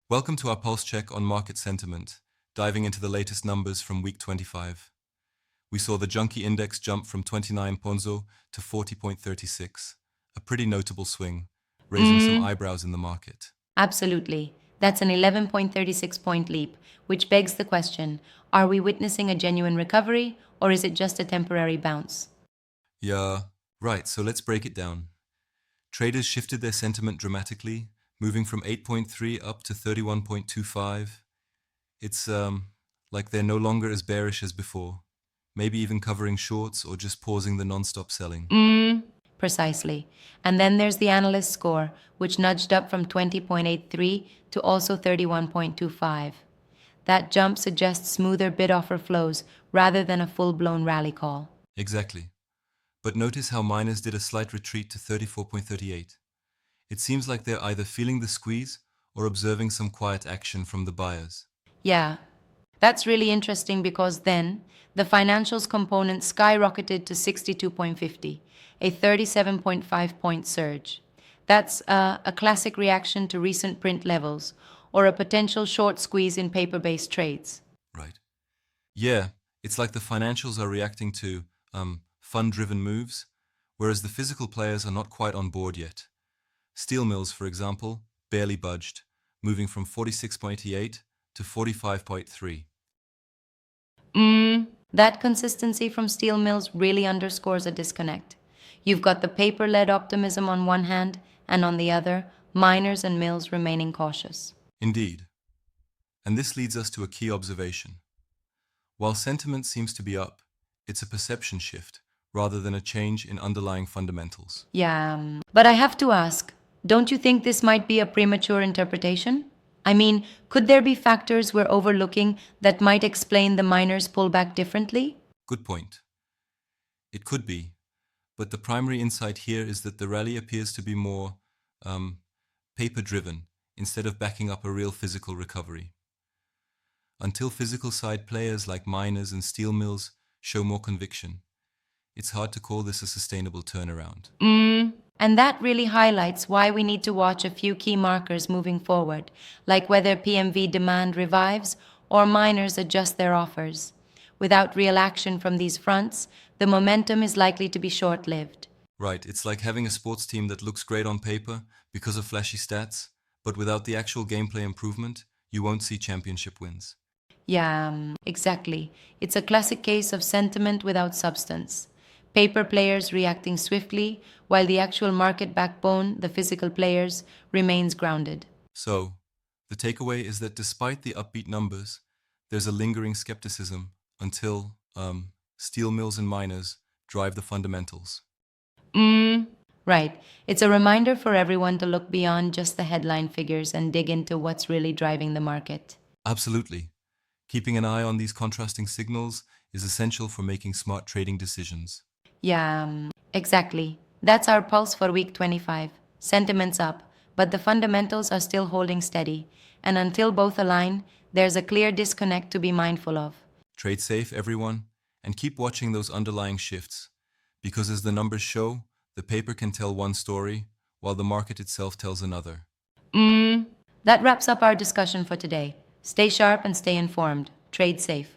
Welcome to our pulse check on market sentiment, diving into the latest numbers from week 25. We saw the Junkie Index jump from 29 ponzo to 40.36, a pretty notable swing, raising some eyebrows in the market. Absolutely. That's an 11.36 point leap, which begs the question, are we witnessing a genuine recovery or is it just a temporary bounce? Yeah, right, so let's break it down. Traders shifted their sentiment dramatically, moving from 8.3 up to 31.25. It's like they're no longer as bearish as before, maybe even covering shorts or just pausing the non-stop selling. Precisely. And then there's the analyst score, which nudged up from 20.83 to also 31.25. That jump suggests smoother bid offer flows rather than a full blown rally call. Exactly. But notice how miners did a slight retreat to 34.38. It seems like they're either feeling the squeeze or observing some quiet action from the buyers. Yeah, that's really interesting because then the financials component skyrocketed to 62.50, a 37.5 point surge. That's a classic reaction to recent print levels or a potential short squeeze in paper based trades. Right. Yeah, it's like the financials are reacting to fund-driven moves, whereas the physical players are not quite on board yet. Steel mills, for example, barely budged, moving from 46.88 to 45.3. That consistency from steel mills really underscores a disconnect. You've got the paper led optimism on one hand, and on the other, miners and mills remaining cautious. Indeed. And this leads us to a key observation. While sentiment seems to be up, it's a perception shift rather than a change in underlying fundamentals. Yeah, but I have to ask, don't you think this might be a premature interpretation? I mean, could there be factors we're overlooking that might explain the miners' pullback differently? Good point. It could be, but the primary insight here is that the rally appears to be more paper-driven instead of backing up a real physical recovery. Until physical side players like miners and steel mills show more conviction, it's hard to call this a sustainable turnaround. And that really highlights why we need to watch a few key markers moving forward, like whether PMV demand revives or miners adjust their offers. Without real action from these fronts, the momentum is likely to be short lived. Right, it's like having a sports team that looks great on paper because of flashy stats, but without the actual gameplay improvement, you won't see championship wins. Yeah, exactly. It's a classic case of sentiment without substance. Paper players reacting swiftly, while the actual market backbone, the physical players, remains grounded. So, the takeaway is that despite the upbeat numbers, there's a lingering skepticism until steel mills and miners drive the fundamentals. Right. It's a reminder for everyone to look beyond just the headline figures and dig into what's really driving the market. Absolutely. Keeping an eye on these contrasting signals is essential for making smart trading decisions. Yeah, exactly. That's our pulse for week 25. Sentiments up, but the fundamentals are still holding steady. And until both align, there's a clear disconnect to be mindful of. Trade safe, everyone, and keep watching those underlying shifts, because as the numbers show, the paper can tell one story, while the market itself tells another. That wraps up our discussion for today. Stay sharp and stay informed. Trade safe.